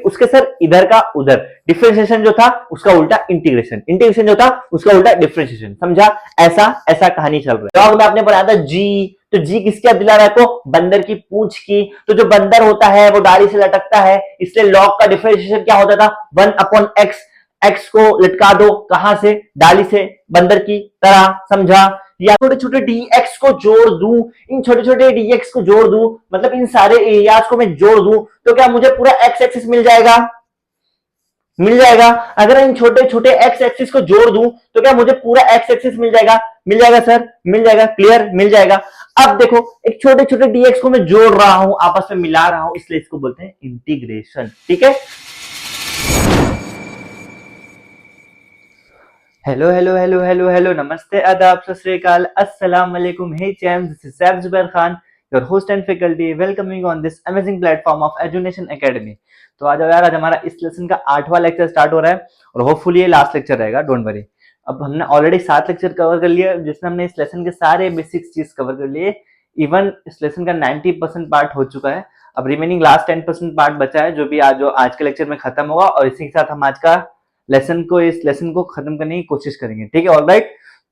उसके सर इधर का उधर, डिफरेंशिएशन जो था उसका उल्टा इंटीग्रेशन, इंटीग्रेशन जो था उसका उल्टा डिफरेंशिएशन, समझा? ऐसा ऐसा कहानी चल रही है। में आपने पढ़ा था जी, तो जी किसके दिला रहा है आपको? बंदर की पूंछ की। तो जो बंदर होता है वो डाली से लटकता है, इसलिए लॉग का डिफरेंशिएशन क्या होता था? 1/x, x को लटका दो, कहां से? डाली से, बंदर की तरह, समझा? या छोटे छोटे dx को जोड़ दूं, इन छोटे छोटे dx को जोड़ दूं, मतलब इन सारे एरियाज को मैं जोड़ दूं, तो क्या मुझे पूरा x एक्सिस मिल जाएगा? मिल जाएगा। अगर इन छोटे छोटे x एक्सिस को जोड़ दूं तो क्या मुझे पूरा x एक्सिस मिल जाएगा? मिल जाएगा सर, मिल जाएगा। क्लियर? मिल जाएगा। अब देखो, एक छोटे छोटे dx को मैं जोड़ रहा हूं, आपस में मिला रहा हूं, इसलिए इसको बोलते हैं इंटीग्रेशन। ठीक है। Hello hello hello hello hello, नमस्ते, आदाब, सत श्री अकाल, अस्सलाम वालेकुम। Hey champs, this is Saif Zubair Khan, your host and faculty, welcoming on this amazing platform of Edunation Academy. तो आ जाओ यार, आज हमारा इस लेसन का 8वां लेक्चर स्टार्ट हो रहा है और होपफुली ये लास्ट लेक्चर रहेगा, डोंट वरी। अब हमने ऑलरेडी 7 लेक्चर कवर कर लिए, जिसमें हमने इस लेसन के सारे बेसिक्स चीज कवर कर लिए। इवन इस लेसन का 90% पार्ट हो चुका है। अब रिमेनिंग लास्ट 10% पार्ट बचा है, जो भी आज के लेक्चर में खत्म होगा, और इसी के साथ हम आज का इस लेसन को खत्म करने की कोशिश करेंगे। ठीक है, ऑलराइट।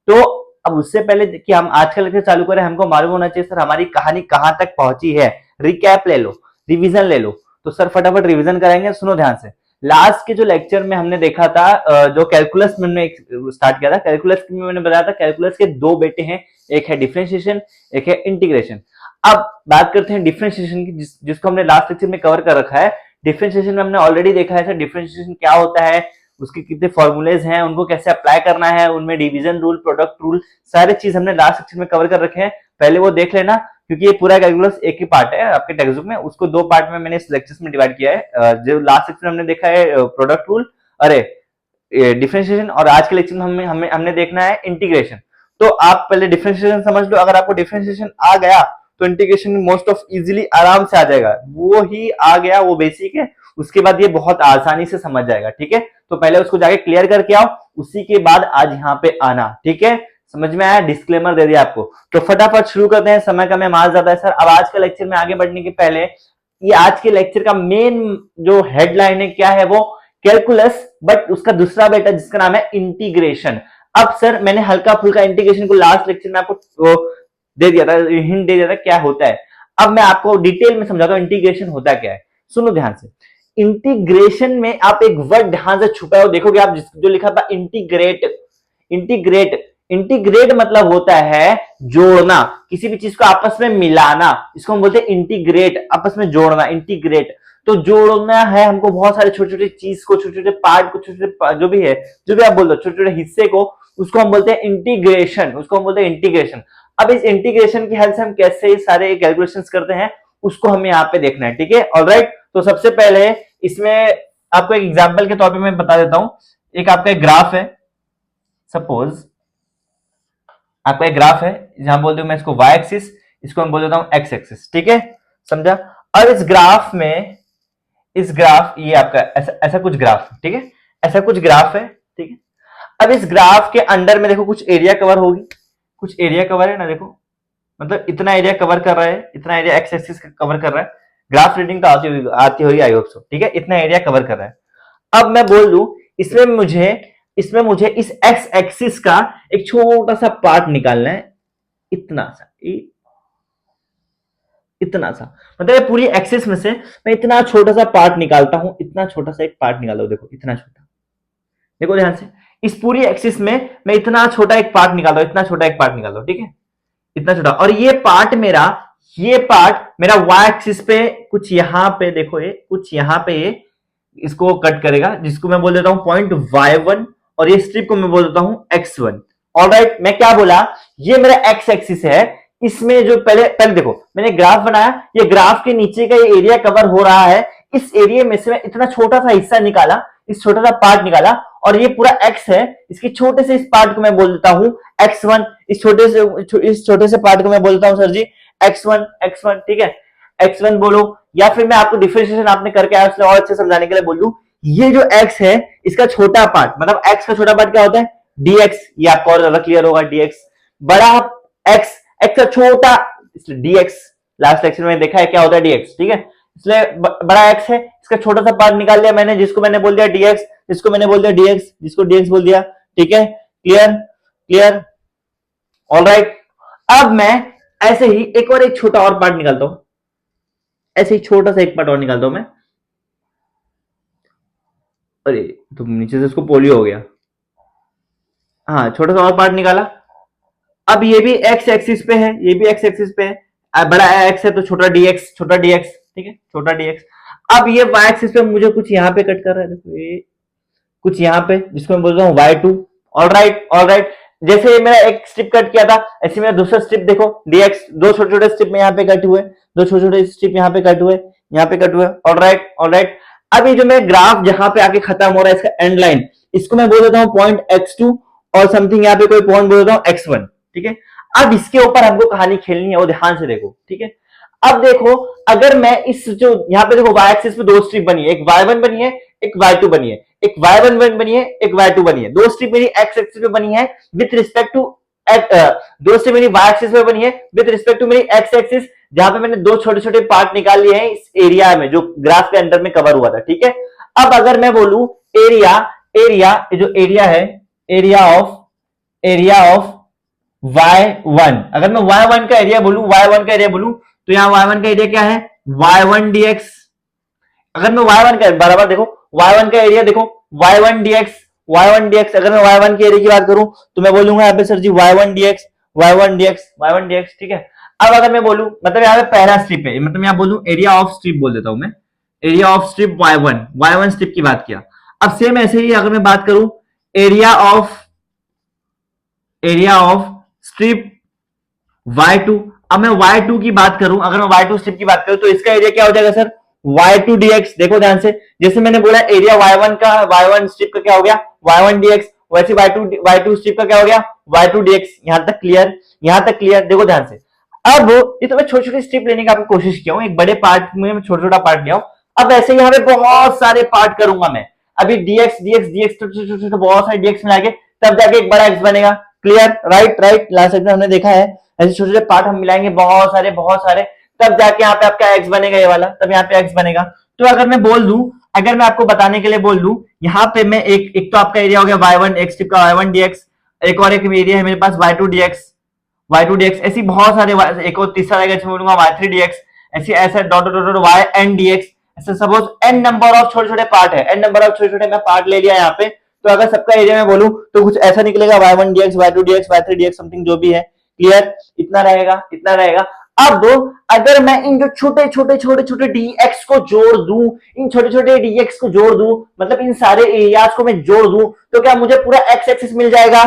तो अब उससे पहले कि हम आज का लेक्चर चालू करें, हमको मालूम होना चाहिए सर हमारी कहानी कहां तक पहुंची है। रिकैप ले लो, रिवीजन ले लो। तो सर फटाफट रिवीजन कराएंगे, सुनो ध्यान से। लास्ट के जो लेक्चर में हमने देखा था, जो कैलकुलस में हमने स्टार्ट किया था, कैलकुलस में मैंने बताया था कैलकुलस के 2 बेटे हैं, एक है डिफरेंशिएशन, एक है इंटीग्रेशन। अब बात करते हैं डिफरेंशिएशन की, जिसको हमने लास्ट लेक्चर में कवर कर रखा है। डिफरेंशिएशन में हमने ऑलरेडी देखा है सर डिफरेंशिएशन क्या होता है, उसके कितने फॉर्मूलेज हैं, उनको कैसे अप्लाई करना है, उनमें डिवीजन रूल, प्रोडक्ट रूल, सारे चीज हमने लास्ट सेक्शन में कवर कर रखे हैं। पहले वो देख लेना, क्योंकि ये पूरा कैलकुलस एक ही पार्ट है आपके टेक्स्ट बुक में, उसको 2 पार्ट में मैंने इस लेक्चर्स में डिवाइड किया है। जो लास्ट सेक्शन में हमने देखा है प्रोडक्ट रूल, अरे डिफरेंशिएशन, और आज के लेक्चर में हमने देखना है इंटीग्रेशन। तो आप पहले डिफरेंशिएशन समझ लो। अगर आपको डिफरेंशिएशन आ गया तो इंटीग्रेशन मोस्ट ऑफ इजीली आराम से आ जाएगा। वो ही आ गया, वो बेसिक है, उसके बाद ये बहुत आसानी से समझ जाएगा। ठीक है, तो पहले उसको जाके क्लियर करके आओ, उसी के बाद आज यहाँ पे आना। ठीक है, समझ में आया? डिस्क्लेमर दे दिया आपको। तो फटाफट शुरू करते हैं, समय कम है, माल ज्यादा है सर। अब आज के लेक्चर में आगे बढ़ने के पहले, ये आज के लेक्चर का मेन जो हेडलाइन है क्या है, वो कैलकुलस, बट उसका दूसरा बेटा जिसका नाम है इंटीग्रेशन। अब सर मैंने हल्का फुल्का इंटीग्रेशन को लास्ट लेक्चर में आपको दे दिया था, हिंट दे दिया था क्या होता है। अब मैं आपको डिटेल में समझाता हूँ इंटीग्रेशन होता क्या है। सुनो ध्यान से। इंटीग्रेशन में आप एक वर्ड ध्यान से छुपा हो देखोगे आप, जो लिखा था इंटीग्रेट। इंटीग्रेट, इंटीग्रेट मतलब होता है जोड़ना, किसी भी चीज को आपस में मिलाना, इसको हम बोलते हैं इंटीग्रेट, आपस में जोड़ना, इंटीग्रेट। तो जोड़ना है हमको बहुत सारे छोटे छोटे चीज को, छोटे छोटे पार्ट को, छोटे छोटे जो भी है, जो भी आप बोल दो, छोटे छोटे हिस्से को, उसको हम बोलते हैं इंटीग्रेशन, उसको हम बोलते हैं इंटीग्रेशन। अब इस इंटीग्रेशन की हेल्प से हम कैसे सारे कैलकुलेशंस करते हैं, उसको हमें यहाँ पे देखना है। ठीक है, ऑलराइट। तो सबसे पहले इसमें आपको एक एग्जांपल के तौर पे मैं बता देता हूं। एक आपका एक ग्राफ है, सपोज आपका एक ग्राफ है, जहां बोल दूं मैं इसको y एक्सिस, इसको मैं बोल देता हूं x एक्सिस। ठीक है, समझा? और इस ग्राफ में, इस ग्राफ, ये आपका ऐसा कुछ ग्राफ, ठीक है, ऐसा कुछ ग्राफ है। ठीक है, अब इस ग्राफ के अंडर में देखो कुछ एरिया कवर होगी, कुछ एरिया कवर है ना, देखो मतलब इतना एरिया कवर कर रहा है, इतना एरिया एक्स एक्सिस कवर कर रहा है। ग्राफ रीडिंग तो आती होगी आई होप सो। ठीक है, इतना एरिया कवर कर रहा है। अब मैं बोल दूं इसमें मुझे इस एक्स एक्सिस का एक छोटा सा पार्ट निकालना है, इतना सा, इतना सा, मतलब पूरी एक्सिस में से मैं इतना छोटा सा पार्ट निकालता हूं, इतना छोटा सा एक पार्ट निकालो, देखो इतना छोटा, देखो ध्यान से, इस पूरी एक्सिस में मैं इतना छोटा एक पार्ट निकालो, इतना छोटा एक पार्ट निकालो। ठीक है, इतना छोटा। और ये पार्ट मेरा वाई एक्सिस पे कुछ यहां पे देखो, ये कुछ यहां पे ये इसको कट करेगा, जिसको मैं बोल देता हूं पॉइंट y1, और ये स्ट्रिप को मैं बोल देता हूं x1। ऑलराइट, मैं क्या बोला, ये मेरा x एक्सिस है। इसमें जो पहले देखो मैंने ग्राफ बनाया, ये ग्राफ के नीचे का ये एरिया कवर हो रहा है, इस एरिया में से मैं इतना छोटा सा हिस्सा निकाला, इस छोटा सा पार्ट निकाला, और ये पूरा x है, इसके छोटे से इस पार्ट को मैं बोल देता हूं x1, इस छोटे से पार्ट को मैं बोलता हूं सर जी x1। ठीक है, x1 बोलो, या फिर मैं आपको डिफरेंशिएशन आपने करके आया उसने और अच्छे समझाने के लिए बोल दूं, ये जो x है इसका छोटा पार्ट, मतलब x का छोटा पार्ट क्या होता है, dx, ये आपको और ज्यादा क्लियर होगा, dx बड़ा x का छोटा, इसलिए dx, लास्ट लेक्चर में देखा है क्या होता है dx। ठीक है, इसलिए बड़ा x है, इसका छोटा सा पार्ट निकाल लिया मैंने, जिसको मैंने बोल दिया dx, जिसको मैंने बोल दिया dx, जिसको dx बोल दिया। ठीक है, क्लियर क्लियर, ऑलराइट। अब मैं ऐसे ही एक छोटा और पार्ट निकालता हूं, ऐसे ही छोटा सा एक पार्ट और निकालता हूं मैं। अरे तुम नीचे से उसको पोलियो हो गया। हाँ, छोटा सा और पार्ट निकाला। अब ये भी एक्स एक्सिस पे है, ये भी एक्स एक्सिस पे है। बड़ा एक्स है तो छोटा dx, छोटा dx, ठीक है, छोटा dx। अब ये y एक्सिस पे मुझे कुछ यहाँ पे कट कर रहा है, देखो ये कुछ यहाँ पे, जिसको मैं बोल रहा हूँ y2। ऑलराइट ऑलराइट, जैसे ये मेरा एक स्ट्रिप कट किया था, ऐसे मेरा दूसरा स्ट्रिप देखो dx, दो छोटे छोटे स्ट्रिप में यहाँ पे कट हुए, दो छोटे छोटे स्ट्रिप यहाँ पे कट हुए, यहाँ पे कट हुए। ऑलराइट ऑलराइट, अब ये जो मेरा ग्राफ जहां पे आके खत्म हो रहा है, इसका एंड लाइन, इसको मैं बोल देता हूँ पॉइंट x2 और समथिंग यहाँ पे कोई पॉइंट बोल देता हूँ x1। ठीक है, अब इसके ऊपर हमको कहानी खेलनी है, वो ध्यान से देखो। ठीक है, अब देखो, अगर मैं इस जो यहाँ पे देखो y एक्सिस पे दो स्ट्रिप बनी है, एक y1 बनी है, एक y2 बनी है, एक y1 बनी है, एक y2 बनी है, दो स्ट्रिप मेरी x एक्सिस पे बनी है विथ रिस्पेक्ट टू, दो स्ट्रिप मेरी y एक्सिस पे बनी है विथ रिस्पेक्ट टू मेरी x एक्सिस, जहां पे मैंने दो छोटे छोटे पार्ट निकाल लिए हैं इस एरिया में जो ग्राफ के अंदर में कवर हुआ था। ठीक है, अब अगर मैं बोलूं एरिया, एरिया जो एरिया है, एरिया ऑफ y1, अगर मैं y1 का एरिया बोलूं, y1 का एरिया बोलूं, तो यहां y1 का एरिया क्या है, y1 dx। अगर मैं y1 का बराबर देखो, y1 का एरिया देखो y1 dx, y1 dx। अगर मैं y1 के एरिया की बात करूं तो मैं बोलूंगा यहाँ पे सर जी y1 dx, y1 dx, y1 dx। ठीक है, अब अगर मैं बोलूं, मतलब यहाँ पे पहला स्ट्रिप है, मतलब यहाँ बोलूं एरिया ऑफ स्ट्रिप बोल देता हूं मैं, area of strip y1 strip की बात किया। अब सेम ऐसे ही अगर मैं बात करूं एरिया ऑफ स्ट्रिप y2, अब मैं y2 की बात करूं, अगर मैं y2 स्ट्रिप की बात करूं तो इसका एरिया क्या हो जाएगा सर, y2 dx। देखो ध्यान से, जैसे मैंने बोला एरिया y1 का, y1 स्ट्रिप का क्या हो गया, y1 dx, वैसे y2 स्ट्रिप का क्या हो गया, y2 dx। यहां तक क्लियर, यहां तक क्लियर, देखो ध्यान से। अब ये तो मैं छोटी छोटी स्ट्रिप लेने की आपको कोशिश किया हूं, एक बड़े पार्ट में छोटा छोटा पार्ट लिया हूं। अब ऐसे यहाँ पे बहुत सारे पार्ट करूंगा मैं, अभी dx dx dx छोटे बहुत सारे dx में आगे, तब जाके एक बड़ा x बनेगा। Clear, right right, last section हमने देखा है, ऐसे छोटे छोटे पार्ट हम मिलाएंगे बहुत सारे, तब जाके यहाँ पे आपका x बनेगा, ये वाला, तब यहाँ पे x बनेगा। तो अगर मैं बोल दूं, अगर मैं आपको बताने के लिए बोल दूं, यहाँ पे मैं एक तो आपका एरिया हो गया y1 x टिप का y1 dx, एक और एक एरिया है मेरे पास y2 dx, ऐसी बहुत सारे, एक और तीसरा रहेगा बोलूंगा y3 dx, ऐसे ऐसे dot dot dot yn dx, ऐसे सपोज n नंबर ऑफ छोटे छोटे पार्ट है, n नंबर ऑफ छोटे छोटे मैं पार्ट ले लिया यहाँ पे। तो अगर सबका एरिया में बोलूं तो कुछ ऐसा निकलेगा y1 dx, y2 dx, y3 dx something जो भी है। क्लियर, इतना रहेगा, इतना रहेगा। अब अगर मैं इन जो छोटे छोटे dx को जोड़ दूं, इन छोटे छोटे dx को जोड़ दूं, मतलब इन सारे एरियाज को मैं जोड़ दूं, तो क्या मुझे पूरा x एक्सिस मिल जाएगा,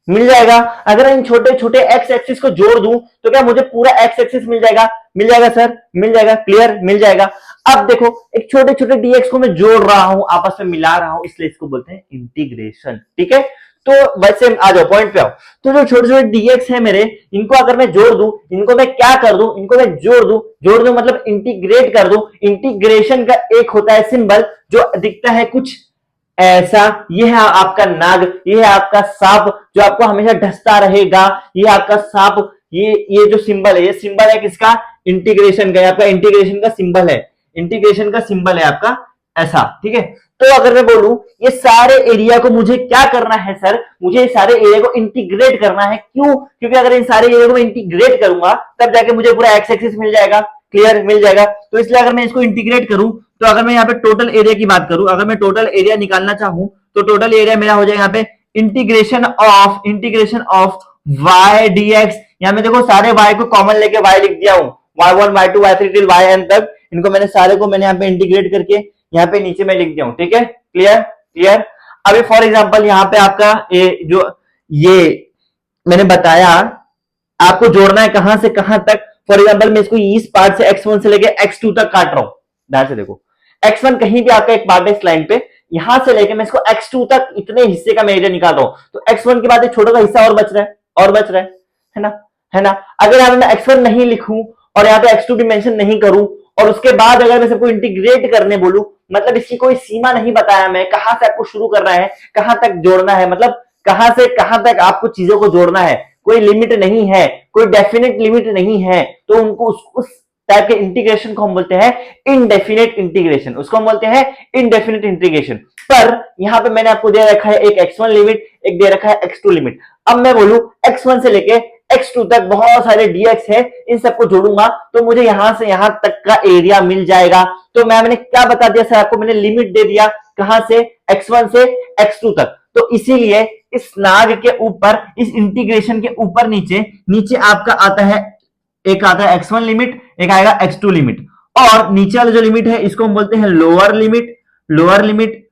मिल जाएगा। अगर इन छोटे छोटे x एक्सिस को जोड़ दूं तो क्या मुझे पूरा x एक्सिस मिल जाएगा, मिल जाएगा सर, मिल जाएगा। क्लियर, मिल जाएगा। अब देखो, एक छोटे छोटे dx को मैं जोड़ रहा हूं, आपस में मिला रहा हूं, इसलिए इसको बोलते हैं इंटीग्रेशन। ठीक है, तो वैसे आ जाओ पॉइंट पे आओ। तो जो छोटे छोटे dx है मेरे, इनको अगर मैं जोड़ दूं, इनको मैं क्या कर दूं, इनको मैं जोड़ दूं मतलब इंटीग्रेट कर दूं। इंटीग्रेशन का एक होता है सिंबल जो दिखता है कुछ ऐसा, ये है आपका नाग, ये है आपका सांप जो आपको हमेशा डसता रहेगा, ये आपका सांप, ये जो सिंबल है, ये सिंबल है किसका, इंटीग्रेशन का, आपका इंटीग्रेशन का सिंबल है, इंटीग्रेशन का सिंबल है आपका ऐसा। ठीक है, तो अगर मैं बोलूं ये सारे एरिया को मुझे क्या करना है सर, मुझे ये सारे एरिया को इंटीग्रेट करना है। क्यों, क्योंकि अगर इन सारे एरिया को मैं इंटीग्रेट करूंगा तब जाके मुझे पूरा एक्स एक्सिस मिल जाएगा। क्लियर, मिल जाएगा। तो इसलिए अगर मैं इसको इंटीग्रेट करूं, तो अगर मैं यहाँ पे टोटल एरिया की बात करूं, अगर मैं टोटल एरिया निकालना चाहूं तो टोटल एरिया मेरा हो जाएगा यहाँ पे इंटीग्रेशन ऑफ y dx। यहाँ में देखो सारे y को कॉमन लेके y लिख दिया हूं, y1 y2 y3 till yn तक, इनको मैंने सारे को मैंने यहाँ पे इंटीग्रेट करके यहाँ पे नीचे में लिख दिया हूं। ठीक है, क्लियर क्लियर। अभी फॉर एग्जांपल यहाँ पे आपका ये मैंने बताया आपको जोड़ना है कहां से कहां तक। फॉर एग्जांपल मैं इसको इस पार्ट से x1 से लेके x2 तक काट रहा हूं, ध्यान से देखो, x1 कहीं भी आपका एक पार्ट है इस लाइन पे, यहां से लेके मैं इसको x2 तक इतने हिस्से का मैं एरिया निकाल रहा हूं, तो x1 के बाद एक छोटा सा हिस्सा और बच रहा है, और बच रहा है ना, है ना। अगर यहां मैं x1 नहीं लिखूं और यहाँ पे x2 भी मेंशन नहीं करूं, और उसके बाद अगर मैं सबको इंटीग्रेट करने बोलूं, मतलब इसकी कोई सीमा नहीं बताया मैं, कहां से आपको शुरू करना है, कहां तक जोड़ना है, मतलब कहां से कहां तक आपको चीजों को जोड़ना है, कोई लिमिट नहीं है, कोई डेफिनेट लिमिट नहीं है। तो उनको उस टाइप के इंटीग्रेशन को हम बोलते हैं इनडेफिनेट इंटीग्रेशन, उसको हम बोलते हैं इनडेफिनेट इंटीग्रेशन। पर यहां पे मैंने आपको दे रखा है एक x1 लिमिट, एक दे रखा है x2 लिमिट। अब मैं बोलूं x1 से लेके x2 तक बहुत सारे dx है, इन सबको जोड़ूंगा तो मुझे यहां से यहां तक का एरिया मिल जाएगा। तो मैंने क्या बता दिया सर आपको, मैंने लिमिट दे दिया कहां से, x1 से x2 तक। तो इसीलिए इस नाग के ऊपर, इस इंटीग्रेशन के ऊपर नीचे नीचे आपका आता है, एक आता है x1 लिमिट, एक आएगा x2 लिमिट, और नीचे वाला जो लिमिट है इसको हम बोलते हैं लोअर लिमिट, लोअर लिमिट,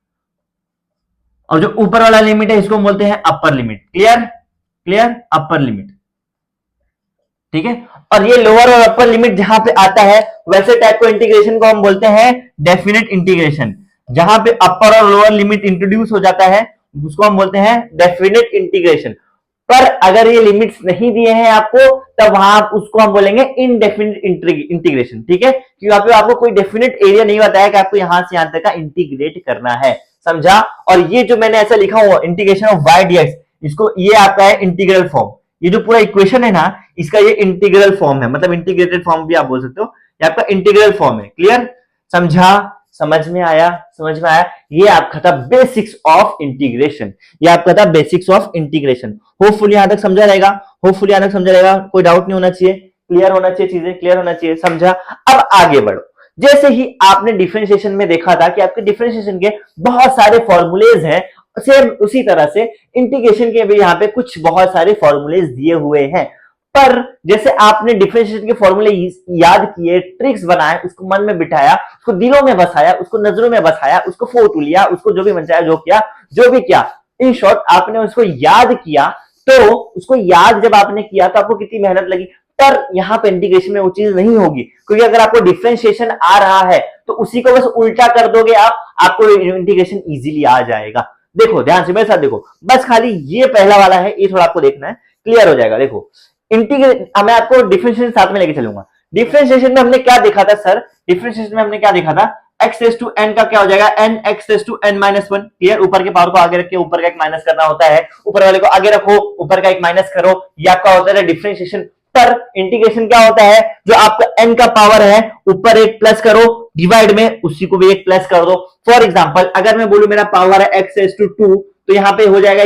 और जो ऊपर वाला लिमिट है इसको हम बोलते हैं upper limit. Clear, clear, upper limit, ठीक है। और ये लोअर और अपर लिमिट जहां पे आता है वैसे टाइप को इंटीग्रेशन को हम बोलते हैं डेफिनेट इंटीग्रेशन। जहां पे अपर और लोअर लिमिट इंट्रोड्यूस हो जाता है उसको हम बोलते हैं डेफिनेट इंटीग्रेशन। पर अगर ये लिमिट्स नहीं दिए हैं आपको तब वहां उसको हम बोलेंगे इनडेफिनेट इंटीग्रेशन, ठीक है। क्योंकि वहां पे आपको कोई डेफिनेट एरिया नहीं बताया कि आपको यहां से यहां तक का इंटीग्रेट करना है, समझा। और ये जो मैंने ऐसा लिखा हुआ इंटीग्रेशन ऑफ y dx, इसको ये आपका है इंटीग्रल फॉर्म। ये जो पूरा इक्वेशन है ना इसका ये इंटीग्रल फॉर्म है, मतलब इंटीग्रेटेड फॉर्म भी आप बोल सकते हो, ये आपका इंटीग्रल फॉर्म है। क्लियर, समझा, समझ में आया, समझ में आया। ये आपका था बेसिक्स ऑफ इंटीग्रेशन, ये आपका था बेसिक्स ऑफ इंटीग्रेशन। होपफुली यहां तक समझा रहेगा, होपफुली यहां तक समझा रहेगा, कोई डाउट नहीं होना चाहिए, क्लियर होना चाहिए, चीजें क्लियर होना चाहिए, समझा। अब आगे बढ़ो। जैसे ही आपने डिफरेंशिएशन में देखा था कि आपके डिफरेंशिएशन के बहुत सारे फॉर्मूलेज हैं, सेम उसी तरह से इंटीग्रेशन के भी यहाँ पे कुछ बहुत सारे फॉर्मूलेज दिए हुए हैं। पर जैसे आपने डिफरेंशिएशन के फॉर्मूले याद किए, ट्रिक्स बनाए, उसको मन में बिठाया, उसको दिलों में बसाया, उसको नजरों में बसाया, उसको फोटो लिया, उसको जो भी मन चाहे जो किया, जो भी किया, इन शॉर्ट आपने उसको याद किया। तो उसको याद जब आपने किया तो आपको कितनी मेहनत लगी। पर यहाँ पे इंटीग्रेशन में वो चीज नहीं होगी, क्योंकि अगर आपको डिफरेंशिएशन आ रहा है तो उसी को बस उल्टा कर दोगे आप, आपको इंटीग्रेशन इजीली आ जाएगा। देखो ध्यान से मेरे साथ देखो, बस खाली ये पहला वाला है, ये थोड़ा आपको देखना है, क्लियर हो जाएगा। देखो इंटीग्रेशन, मैं आपको डिफरेंशिएशन साथ में लेके चलूंगा। डिफरेंशिएशन में हमने क्या देखा था सर, डिफरेंशिएशन में हमने क्या देखा था, x रेज टू n का क्या हो जाएगा, n x raise to n minus 1। Clear, ऊपर के पावर को आगे रख के ऊपर का एक माइनस करना होता है, ऊपर वाले को आगे रखो, ऊपर का एक माइनस करो, ये आपका होता है डिफरेंशिएशन। पर इंटीग्रेशन क्या होता है, जो आपका n का पावर है ऊपर एक प्लस करो, डिवाइड में उसी को भी एक प्लस कर दो। फॉर एग्जांपल अगर मैं बोलूं मेरा पावर है x रेज टू 2, तो यहाँ पे हो जाएगा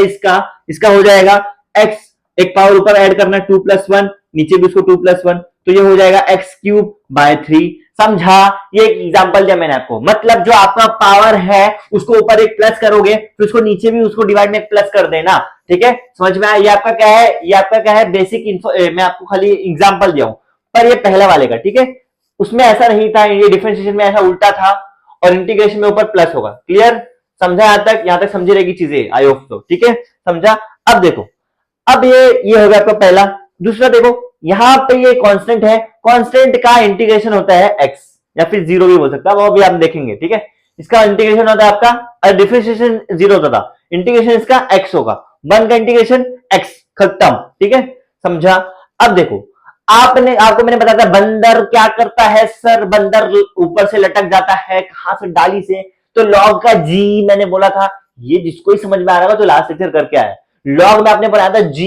इसका हो जाएगा x, एक पावर ऊपर ऐड करना 2 प्लस 1, नीचे भी उसको 2 प्लस 1, तो ये हो जाएगा x क्यूब बाय 3। समझा, ये एक एग्जांपल दिया मैंने आपको, मतलब जो आपका पावर है उसको ऊपर एक प्लस करोगे फिर उसको नीचे भी उसको डिवाइड में एक प्लस कर देना, ठीक है। समझ में आया, ये आपका क्या है, ये आपका क्या है, बेसिक इन्फो। मैं आपको खाली एग्जांपल दिया हूं, पर ये पहले वाले का, ठीक है। उसमें ऐसा नहीं था, ये डिफरेंशिएशन में ऐसा उल्टा था, और इंटीग्रेशन में ऊपर प्लस होगा। क्लियर, समझा यहां तक समझी रहेगी चीजें, आई होप तो, ठीक है, समझा। अब देखो, अब ये हो गया आपका पहला। दूसरा देखो, यहां पे ये कांस्टेंट है, कांस्टेंट का इंटीग्रेशन होता है x, या फिर 0 भी बोल सकता है, वो भी आप देखेंगे, ठीक है। इसका इंटीग्रेशन होता है आपका, डिफरेंशिएशन 0 होता था, इंटीग्रेशन इसका x होगा, 1 का इंटीग्रेशन x, खत्म, ठीक है, समझा। अब देखो, आपको मैंने बताया था बंदर क्या करता है सर, बंदर ऊपर से लटक जाता है, कहां से, डाली से, तो लॉग का g मैंने बोला था, ये जिसको ही समझ में आ रहा होगा तो लास्ट लेक्चर करके आया। लॉग में आपने बनाया था g,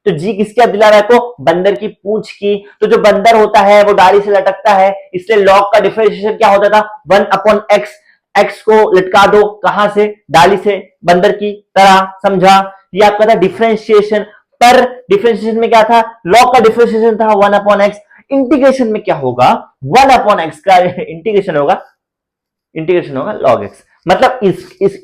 तो जी किसकी याद दिला रहा है, तो बंदर की पूंछ की। तो जो बंदर होता है वो डाली से लटकता है, इसलिए लॉग का डिफरेंशिएशन क्या होता था, 1 अपॉन x, x को लटका दो कहां से, डाली से, बंदर की तरह, समझा। ये आपका था डिफरेंशिएशन। पर डिफरेंशिएशन में क्या था, लॉग का डिफरेंशिएशन था 1 अपॉन x, इंटीग्रेशन में क्या होगा, 1 अपॉन x का इंटीग्रेशन होगा log x। मतलब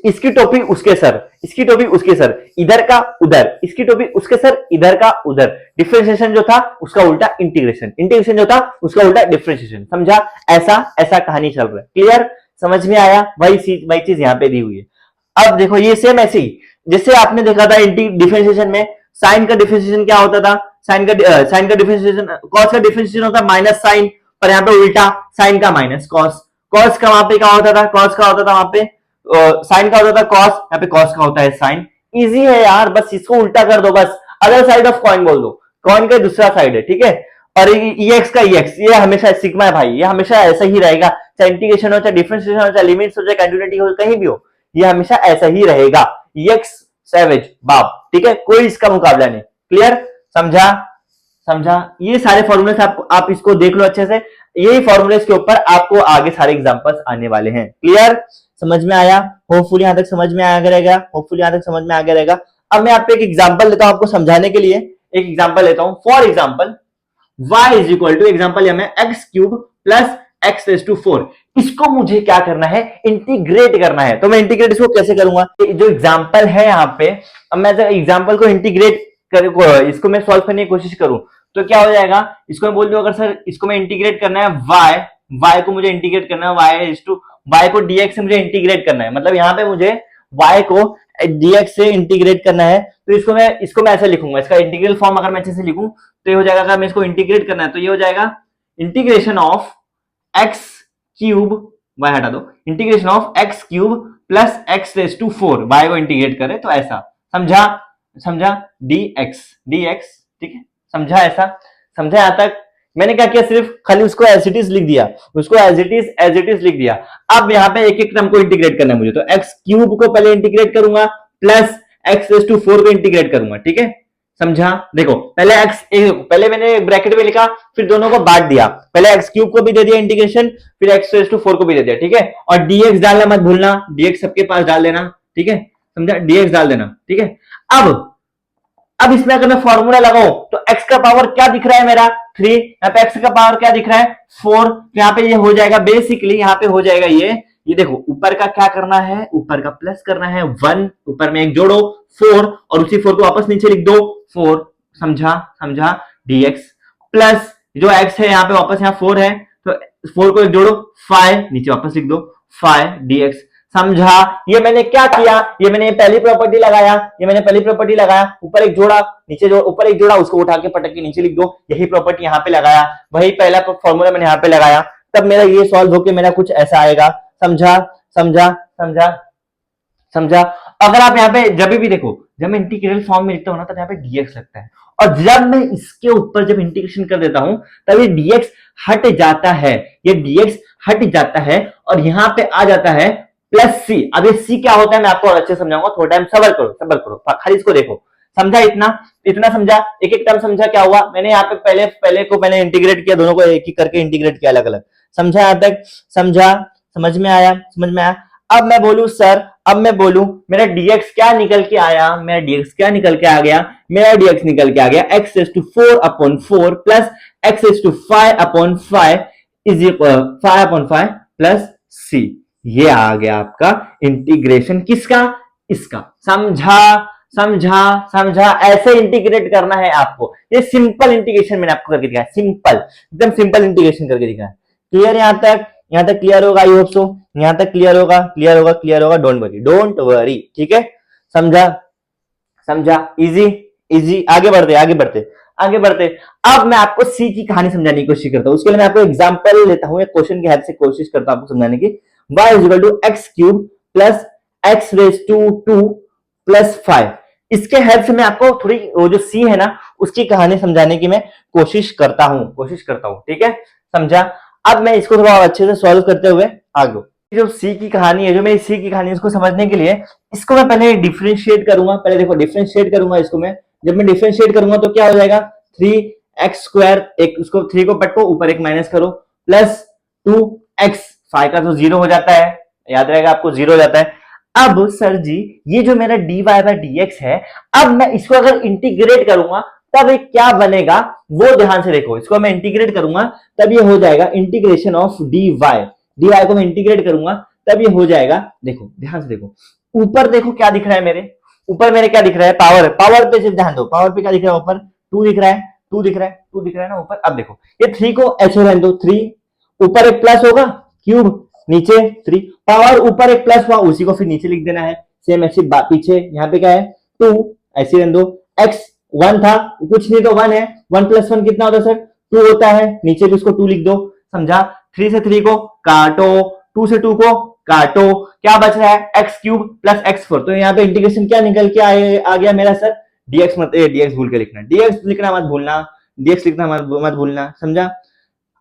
इसकी टोपी उसके सर, इसकी टोपी उसके सर, इधर का उधर, इसकी टोपी उसके सर, इधर का उधर। डिफरेंशिएशन जो था उसका उल्टा इंटीग्रेशन, इंटीग्रेशन जो था उसका उल्टा डिफरेंशिएशन, समझा। ऐसा कहानी चल रहा है। क्लियर, समझ में आया, वही चीज यहाँ पे दी हुई है। अब देखो ये सेम ऐसे ही जैसे आपने देखा था डिफरेंशिएशन में, साइन का डिफरेंशिएशन क्या होता था, साइन का डिफरेंशिएशन, कॉस का डिफरेंशिएशन होता माइनस साइन, पर यहाँ पे उल्टा साइन का माइनस कॉस। कॉस का वहां पे क्या होता था, कॉस का होता था वहां पे साइन का होता था कॉस, यहाँ पे कॉस का होता है साइन। इजी है यार, बस इसको उल्टा कर दो, बस अदर साइड ऑफ कॉइन बोल दो, कॉइन का दूसरा साइड है, ठीक है। और एक्स का एक्स, ये हमेशा सिग्मा है भाई, ये हमेशा ऐसा ही रहेगा, चाहे इंटीग्रेशन हो, चाहे डिफरेंशिएशन हो, चाहे लिमिट्स हो, चाहे कंटिन्यूटी हो, कहीं भी हो, ये हमेशा ऐसा ही रहेगा। एक्स सैवेज बाप, ठीक है, कोई इसका मुकाबला नहीं। क्लियर, समझा, ये सारे फॉर्मूले आप इसको देख लो अच्छे से। यही फॉर्मूले के ऊपर आपको आगे सारे एग्जांपल्स आने वाले हैं। क्लियर, समझ में आया? होपफुली यहां तक समझ में आ गया रहेगा, होपफुली यहां तक समझ में आ गया रहेगा। अब मैं आप पे एक एग्जांपल लेता हूं आपको समझाने के लिए, एक एग्जांपल लेता हूं। For example y is equal to, example में x cube plus x raise to 4, इसको मुझे क्या करना है, इंटीग्रेट करना है। तो मैं इंटीग्रेट इसको कैसे करूंगा, जो एग्जांपल है यहाँ पे, अब मैं एग्जांपल को इंटीग्रेट कर, इसको मैं सॉल्व करने की कोशिश करूं तो क्या हो जाएगा, इसको मैं बोल दूं अगर सर इसको मैं इंटीग्रेट करना है y को मुझे इंटीग्रेट करना है, y को dx से मुझे इंटीग्रेट करना है, मतलब यहाँ पे मुझे y को dx से इंटीग्रेट करना है। तो इसको मैं ऐसे लिखूंगा, इसका इंटीग्रल फॉर्म अगर मैं अच्छे से लिखूं तो ये हो जाएगा, अगर मैं इसको इंटीग्रेट करना है तो ये हो जाएगा integration of x cube, y हटा दो, integration of x cube plus x raise to 4, y को इंटीग्रेट करें तो ऐसा, समझा dx, ठीक है, समझा? ऐसा समझा? यहां तक मैंने क्या किया, सिर्फ खाली उसको एज इट इज लिख दिया, उसको एज इट इज लिख दिया। अब यहाँ पे एक एक टर्म को इंटीग्रेट करना है मुझे, तो एक्स क्यूब को पहले इंटीग्रेट करूंगा प्लस एक्स रेज टू 4 को इंटीग्रेट करूंगा, ठीक है, समझा? देखो पहले मैंने ब्रैकेट में लिखा, फिर दोनों को बांट दिया, पहले एक्स क्यूब को भी दे दिया इंटीग्रेशन, फिर एक्स रेज टू 4 को भी दे दिया, ठीक है, और dx डालना मत भूलना, dx सबके पास डाल देना, ठीक है, समझा? dx डाल देना, ठीक है। अब इसमें अगर मैं फॉर्मूला लगाऊं तो x का पावर क्या दिख रहा है मेरा 3, यहाँ पे x का पावर क्या दिख रहा है 4, तो यहाँ पे ये हो जाएगा बेसिकली, यहाँ पे हो जाएगा ये देखो, ऊपर का क्या करना है, ऊपर का प्लस करना है 1, ऊपर में एक जोड़ो 4 और उसी 4 को वापस नीचे लिख दो 4, समझा? dx प्लस जो x है यहाँ पे वापस यहाँ 4 है तो 4 को एक जोड़ो 5, नीचे वापस लिख दो 5 dx, समझा? ये मैंने क्या किया, ये मैंने पहली प्रॉपर्टी लगाया, ऊपर एक जोड़ा नीचे ऊपर एक जोड़ा, उसको उठा के पटक के नीचे लिख दो, यही प्रॉपर्टी यहाँ पे लगाया, वही पहला फॉर्मूला मैंने यहाँ पे लगाया, तब मेरा ये सॉल्व होके मेरा कुछ ऐसा आएगा, समझा? अगर आप यहाँ पे जब भी देखो, जब मैं इंटीग्रल फॉर्म में लिखता हूँ ना तब यहाँ पे dx लगता है, और जब मैं इसके ऊपर जब इंटीग्रेशन कर देता हूं तब ये dx हट जाता है, और यहाँ पे आ जाता है प्लस सी। अब ये सी क्या होता है मैं आपको और अच्छे समझाऊंगा, थोड़ा टाइम सबर करो, खाली इसको देखो, समझा? इतना समझा, एक एक टर्म समझा क्या हुआ, मैंने यहाँ पे पहले को मैंने इंटीग्रेट किया, दोनों को एक एक करके इंटीग्रेट किया अलग अलग, समझा? यहाँ तक समझ में आया? अब मैं बोलूं सर, मेरा dx क्या निकल के आया, मेरा dx निकल के आ गया x raise to 4 upon 4 plus x raise to 5 upon 5 is equal 5 upon 5 plus c। ये आ गया आपका इंटीग्रेशन किसका, इसका, समझा? ऐसे इंटीग्रेट करना है आपको, ये सिंपल इंटीग्रेशन मैंने आपको करके दिखाया, एकदम सिंपल इंटीग्रेशन करके दिखाया। क्लियर? यहाँ तक क्लियर होगा, आई होप सो, यहाँ तक क्लियर होगा, डोंट वरी, ठीक है, समझा? इजी, आगे बढ़ते। अब मैं आपको सी की कहानी समझाने की कोशिश करता हूं, उसके लिए मैं आपको एग्जांपल लेता हूं, एक क्वेश्चन की हेल्प से कोशिश करता हूं आपको समझाने की। y is equal to x cube plus x raise to 2 plus 5, इसके हेल्प से मैं आपको थोड़ी वो जो सी है ना उसकी कहानी समझाने की मैं कोशिश करता हूं, ठीक है, समझा? अब मैं इसको थोड़ा अच्छे से सॉल्व करते हुए आगे, जो सी की कहानी है, इसको समझने के लिए इसको मैं पहले डिफरेंशिएट करूंगा, इसको मैं, जब मैं डिफरेंशिएट करूंगा तो क्या हो जाएगा 3x², एक उसको 3 को पटको, ऊपर एक माइनस करो, प्लस 2x, 5 का तो 0 हो जाता है, याद रहेगा आपको 0 हो जाता है। अब सर जी ये जो मेरा dy बाय dx है, अब मैं इसको अगर इंटीग्रेट करूंगा तब ये क्या बनेगा वो ध्यान से देखो, इसको मैं इंटीग्रेट करूंगा तब ये हो जाएगा इंटीग्रेशन ऑफ dy को मैं इंटीग्रेट करूंगा तब ये हो जाएगा, देखो ध्यान से देखो, ऊपर देखो क्या दिख रहा है मेरे, क्या दिख रहा है, पावर पे सिर्फ ध्यान दो, पावर पे क्या दिख रहा है, ऊपर 2 दिख रहा है ना ऊपर। अब देखो ये 3 को ऐसे रहने दो, 3 ऊपर एक प्लस होगा, क्यूब नीचे 3, पावर ऊपर एक प्लस हुआ उसी को फिर नीचे लिख देना है, सेम ऐसे पीछे यहाँ पे क्या है 2, ऐसे रहने दो, x 1 था, कुछ नहीं तो 1 है, 1 प्लस 1 कितना होता है सर 2 होता है, नीचे भी उसको 2 लिख दो, समझा? 3 से 3 को काटो, 2 से 2 को काटो, क्या बच रहा है x क्यूब प्लस x4, तो यहाँ पे इंटीग्रेशन क्या निकल के आ गया मेरा सर dx, dx भूल के लिखना, dx लिखना मत भूलना, समझा?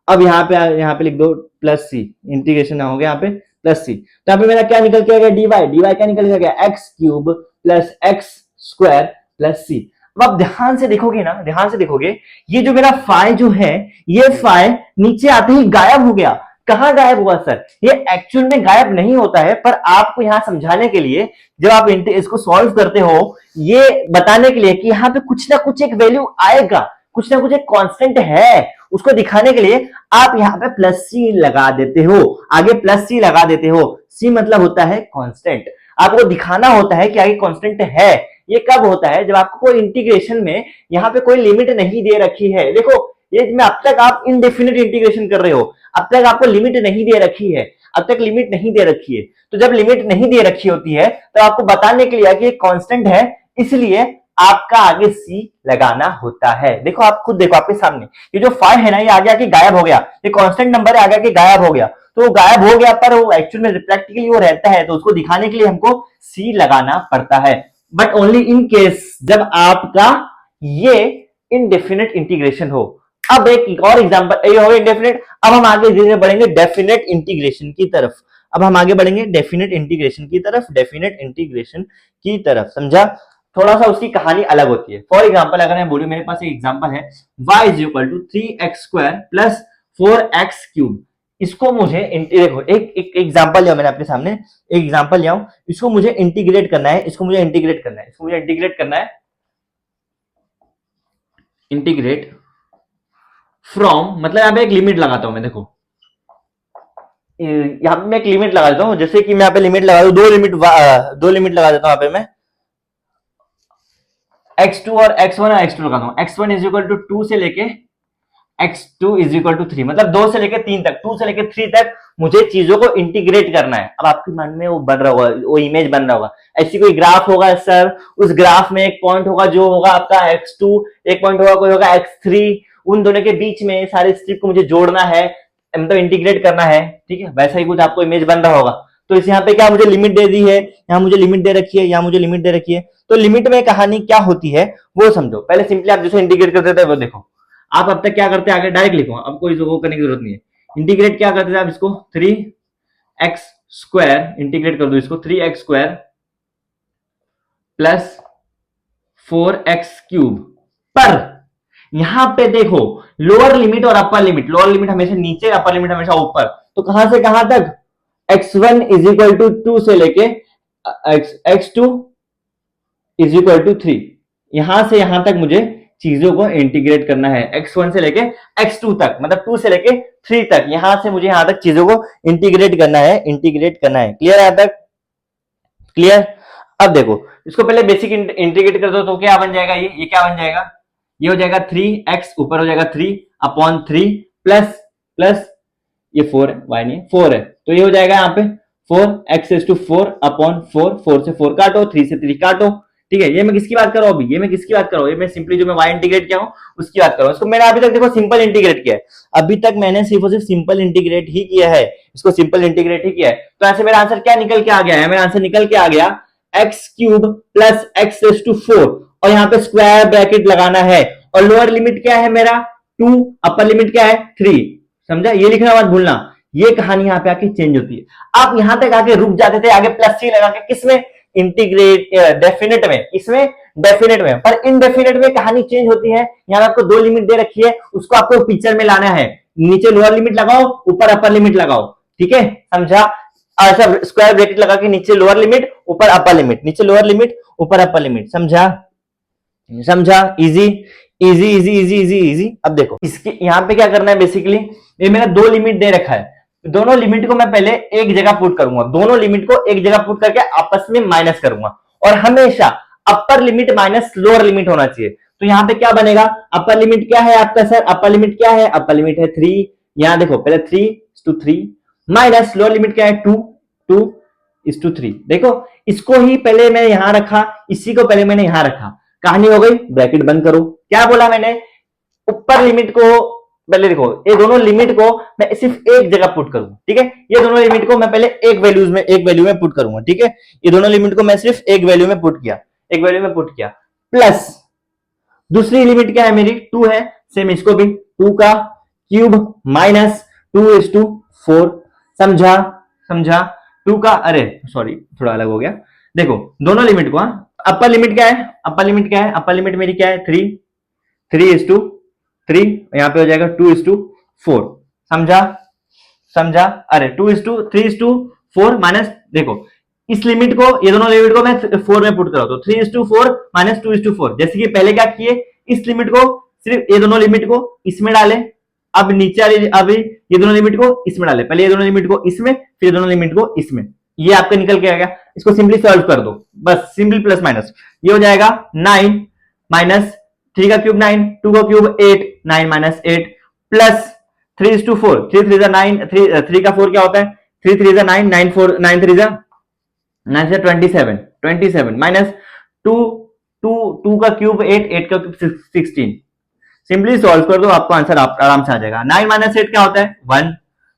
अब यहाँ पे लिख दो प्लस सी, इंटीग्रेशन हो गया यहाँ पे प्लस सी, तो यहाँ पे मेरा क्या निकल के आ गया dy क्या निकल के आ गया x cube plus x² plus c. अब आप ध्यान से देखोगे ना, ध्यान से देखोगे, ये जो मेरा फाइ जो है, ये फाइ नीचे आते ही गायब हो गया। कहां गायब हुआ सर? ये एक्चुअल में गायब नहीं होता है, पर आपको यहां समझाने के लिए, जब आप इसको सॉल्व करते हो, ये बताने के लिए कि यहां पे कुछ ना कुछ एक वैल्यू आएगा, कुछ ना कुछ एक कांस्टेंट है, उसको दिखाने के लिए आप यहाँ पे प्लस सी लगा देते हो, आगे प्लस सी लगा देते हो। सी मतलब होता है कांस्टेंट, आपको दिखाना होता है कि आगे कांस्टेंट है। ये कब होता है? जब आपको कोई इंटीग्रेशन में यहाँ पे कोई लिमिट नहीं दे रखी है। देखो, ये में अब तक आप इनडेफिनिट इंटीग्रेशन कर रहे हो, अब तक आपको लिमिट नहीं दे रखी है, अब तक लिमिट नहीं दे रखी है। तो जब लिमिट नहीं दे रखी होती है, तो आपको बताने के लिए कि ये कांस्टेंट है, इसलिए आपका आगे सी लगाना होता है। देखो, आप खुद देखो आपके सामने, ये जो फाइव है ना, ये आगे आके गायब हो गया, ये कांस्टेंट नंबर है, आगे आके गायब हो गया। तो वो गायब हो गया, पर वो एक्चुअल में प्रैक्टिकली वो रहता है, तो उसको दिखाने के लिए हमको सी लगाना पड़ता है। बट ओनली इन केस जब आपका ये इनडेफिनेट इंटीग्रेशन हो। अब एक और एग्जांपल, ये हो गया इनडेफिनेट। अब हम आगे धीरे बढ़ेंगे डेफिनेट इंटीग्रेशन की तरफ। अब हम आगे बढ़ेंगे डेफिनेट इंटीग्रेशन की तरफ, डेफिनेट इंटीग्रेशन की तरफ। समझा? थोड़ा सा उसकी कहानी अलग होती है। फॉर एग्जाम्पल, अगर मैं बोलूं, मेरे पास एक एग्जाम्पल है, y is equal to 3x² plus 4x³। इसको मुझे देखो, एक एग्जाम्पल लिया मैंने अपने सामने, एक एग्जाम्पल लिया हूं, इसको मुझे इंटीग्रेट करना है, इसको मुझे इंटीग्रेट करना है, इसको मुझे इंटीग्रेट करना है, इंटीग्रेट फ्रॉम, मतलब यहां पे एक लिमिट लगाता हूं मैं। देखो, यहां पे मैं एक लिमिट लगा देता हूं, जैसे कि मैं यहां पे लिमिट लगा दूं, दो लिमिट लगा देता हूं यहां पे मैं, x2 और x1 और x2 लगाता हूं। x1 इज इक्वल टू 2 से लेके x2 इज इक्वल टू 3, मतलब 2 से लेके 3 तक, 2 से लेके 3 तक मुझे चीजों को इंटीग्रेट करना है। अब आपके मन में वो बन रहा होगा, वो इमेज बन रहा होगा, ऐसी कोई ग्राफ होगा सर, उस ग्राफ में एक पॉइंट होगा जो होगा आपका x2, एक पॉइंट होगा कोई होगा x3, उन दोनों के बीच में सारे स्ट्रिप को मुझे जोड़ना है, मतलब इंटीग्रेट करना है। ठीक है, वैसा ही कुछ आपको इमेज बन रहा होगा। तो इस यहाँ पे क्या मुझे लिमिट दे दी है, यहाँ मुझे लिमिट दे रखी है, यहाँ मुझे लिमिट दे रखी है। तो लिमिट में कहानी क्या होती है वो समझो। पहले सिंपली आप जैसे इंटीग्रेट करते थे वो देखो, आप अब तक क्या करते हैं, आगे डायरेक्ट लिखो, अब कोई वो करने की जरूरत नहीं है। इंटीग्रेट क्या करते थे आप, इसको 3x² इंटीग्रेट कर दो, इसको 3x² प्लस 4x³ पर यहां पे देखो, लोअर लिमिट और अपर लिमिट, लोअर लिमिट हमेशा नीचे, अपर लिमिट हमेशा ऊपर। तो कहां से कहां तक, x1 इज इक्वल टू 2 से लेके x2 इज इक्वल टू 3, यहां से यहां तक मुझे चीजों को इंटीग्रेट करना है, x1 से लेके x2 तक, मतलब 2 से लेके 3 तक, यहां से मुझे यहां तक चीजों को इंटीग्रेट करना है, इंटीग्रेट करना है। क्लियर है यहां तक? क्लियर? अब देखो, इसको पहले बेसिक इंटीग्रेट कर दो, तो क्या बन जाएगा, ये क्या बन जाएगा, ये हो जाएगा 3x, ऊपर हो जाएगा 3/3 प्लस प्लस ये 4 है, y नहीं 4 है, तो ये हो जाएगा यहाँ पे 4x⁴/4, 4 से 4 काटो, 3 से 3 काटो। ठीक है, ये मैं किसकी बात कर रहा हूं अभी, ये मैं किसकी बात कर रहा हूं, ये मैं सिंपली जो मैं y इंटीग्रेट किया हूं उसकी बात कर रहा हूं। इसको मैंने अभी तक देखो सिंपल इंटीग्रेट किया है, अभी तक मैंने सिर्फ और सिर्फ सिंपल इंटीग्रेट ही किया है, इसको सिंपल इंटीग्रेट ही किया है। तो ऐसे मेरा आंसर क्या निकल के आ गया है, मेरा आंसर निकल के आ गया x³ प्लस x⁴, और यहाँ पे स्क्वायर ब्रैकेट लगाना है, और लोअर लिमिट क्या है मेरा 2, अपर लिमिट क्या है 3। समझा? ये लिखना मत भूलना, ये कहानी यहाँ पे आके चेंज होती है। आप यहां तक आके रुक जाते थे, आगे प्लस सी लगा के, किसमें, इंटीग्रेट डेफिनेट में, इसमें डेफिनेट में, पर इनडेफिनेट में कहानी चेंज होती है। यहाँ आपको दो लिमिट दे रखी है, उसको आपको पिक्चर में लाना है, नीचे लोअर लिमिट लगाओ, ऊपर अपर लिमिट लगाओ। ठीक है, समझा? ऐसा स्क्वायर ब्रैकेट लगा के नीचे लोअर लिमिट, ऊपर अपर लिमिट, नीचे लोअर लिमिट, ऊपर अपर लिमिट। समझा? समझा? Easy easy easy easy easy easy. अब देखो, इसके यहां पे क्या करना है, बेसिकली ये मेरा दो लिमिट दे रखा है, दोनों लिमिट को मैं पहले एक जगह पुट करूंगा, दोनों लिमिट को एक जगह पुट करके आपस में माइनस करूंगा, और हमेशा upper limit minus lower limit होना चाहिए। तो यहाँ पे क्या बनेगा, अपर लिमिट क्या है आपका सर, अपर लिमिट क्या है, अपर लिमिट है 3, यहां देखो पहले 3:3 माइनस लोअर लिमिट क्या है 2:3। देखो, इसको ही पहले मैंने यहां रखा, इसी को पहले मैंने यहां रखा, कहानी हो गई, ब्रैकेट बंद करो। क्या बोला मैंने, ऊपर लिमिट को पहले देखो, ये दोनों लिमिट को मैं सिर्फ एक जगह पुट करूंगा। ठीक है, ये दोनों लिमिट को मैं पहले एक वैल्यू में पुट करूंगा। ठीक है, ये दोनों लिमिट को मैं सिर्फ एक वैल्यू में पुट किया, प्लस दूसरी लिमिट क्या है मेरी 2 है, सेम इसको भी 2 का क्यूब माइनस 2:4। समझा? 2 का, अरे सॉरी थोड़ा अलग हो गया। देखो, दोनों लिमिट को अपर लिमिट क्या है, अपर लिमिट क्या है, अपर लिमिट मेरी क्या है 3, 3:3, यहाँ पे हो जाएगा 2:4। समझा, समझा, अरे 2:3:4 माइनस, देखो इस लिमिट को, ये दोनों लिमिट को मैं 4 में पुट कराता हूँ, 3:4 माइनस 2:4। जैसे कि पहले क्या किए, इस लिमिट को, सिर्फ ये दोनों लिमिट को इसमें डाले, अब नीचे वाली, अब ये दोनों लिमिट को इसमें डाले, पहले ये दोनों लिमिट को इसमें, फिर ये दोनों लिमिट को इसमें, ये आपका निकल के आ गया। इसको सिंपली सॉल्व कर दो, बस सिंपल प्लस माइनस, ये हो जाएगा 9 माइनस 3 का क्यूब 9, 2 का क्यूब 8, 9 माइनस 8 प्लस 3:4, 3 3 9, 3 का 4 क्या होता है, 3 3 9, 9 4 9 3 9 से 27, 27 माइनस 2, 2 2 का क्यूब 8, 8 का क्यूब 16। सिंपली सॉल्व कर दो, आपको आंसर आराम से आ जाएगा। 9 माइनस 8 क्या होता है 1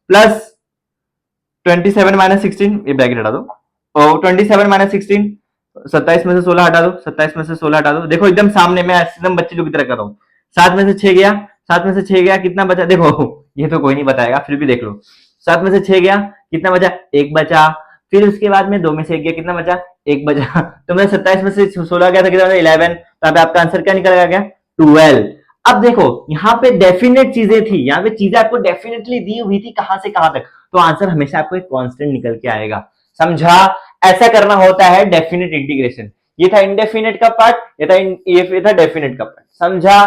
प्लस 27 माइनस 16, ये ब्रैकेट हटा दो, और 27 माइनस 16, 27 में से 16 हटा दो, 27 में से 16 हटा दो, देखो एकदम सामने, मैं एकदम बच्चे लोग की तरह कर रहा हूँ। 7 में से 6 गया, 7 में से 6 गया, कितना बचा, देखो ये तो कोई नहीं बताएगा, फिर भी देख लो। 7 में से 6 गया, कितना बचा, 1 बचा, फिर उसके बाद में 2 में से 1 गया, कितना बचा, 1 बचा, तो मैं 27 में से 16 गया था, कितना बचा, 11, तो आपका आंसर क्या निकल गया, 12। अब देखो यहाँ पे डेफिनेट चीजें थी, यहाँ पे चीजें आपको डेफिनेटली दी हुई थी, कहां से कहां तक, तो आंसर हमेशा आपको एक कांस्टेंट निकल के आएगा। समझा, ऐसा करना होता है डेफिनेट इंटीग्रेशन। ये था इनडेफिनेट का पार्ट, ये था डेफिनेट का पार्ट। समझा,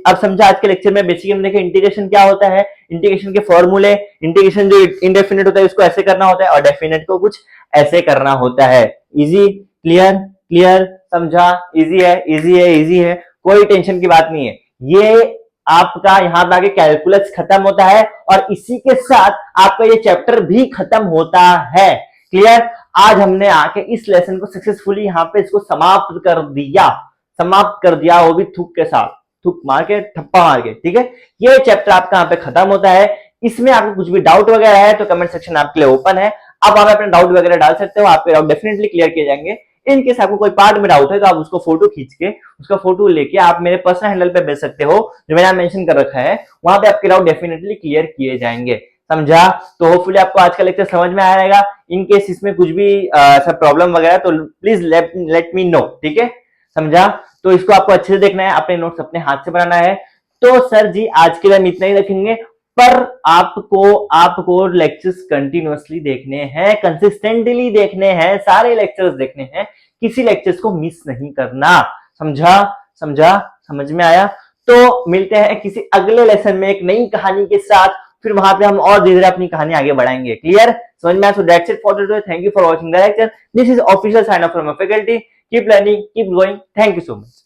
अब समझा आज के लेक्चर में बेसिकली हमने देखा इंटीग्रेशन क्या होता है, इंटीग्रेशन के फॉर्मूले, इंटीग्रेशन जो इनडेफिनेट होता है उसको ऐसे करना होता है और डेफिनेट को कुछ ऐसे करना होता है। इजी, क्लियर, क्लियर, समझा, इजी है, इजी है, इजी है, कोई टेंशन की बात नहीं है। ये आपका यहाँ पे आगे कैलकुलस खत्म होता है और इसी के साथ आपका ये चैप्टर भी खत्म होता है। क्लियर, आज हमने आके इस लेसन को सक्सेसफुली यहाँ पे इसको समाप्त कर दिया, समाप्त कर दिया, वो भी थूक के साथ, थूक मार के, ठप्पा मार के। ठीक है, ये चैप्टर आपका यहाँ पे खत्म होता है। इसमें आपको कुछ भी डाउट वगैरह है तो कमेंट सेक्शन आपके लिए ओपन है, अब आप अपने डाउट वगैरह डाल सकते हो, आपके डाउट डेफिनेटली क्लियर किए जाएंगे। इन केस आपको कोई पार्ट में डाउट है तो आप उसको फोटो खींच के, उसका फोटो लेके आप मेरे पर्सनल हैंडल पे भेज सकते हो, जो मैंने मेंशन कर रखा है, वहां पे आपके डाउट डेफिनेटली क्लियर किए जाएंगे। समझा, तो होपफुली आपको आज का लेक्चर समझ में आएगा। इन केस इसमें कुछ भी ऐसा प्रॉब्लम वगैरह तो प्लीज लेट मी नो। ठीक है, समझा, तो इसको आपको अच्छे से देखना है, अपने नोट्स अपने हाथ से बनाना है। तो सर जी आज के लिए हम इतना ही रखेंगे, पर आपको लेक्चर्स कंटिन्यूअसली देखने हैं, कंसिस्टेंटली देखने हैं, सारे लेक्चर्स देखने हैं, किसी लेक्चर्स को मिस नहीं करना। समझा, समझा, समझ में आया? तो मिलते हैं किसी अगले लेसन में एक नई कहानी के साथ, फिर वहां पे हम और धीरे धीरे अपनी कहानी आगे बढ़ाएंगे। क्लियर, समझ में आया? So that's it for today, thank you for watching the lecture, this is official sign off from faculty, keep learning, keep going, thank you so much.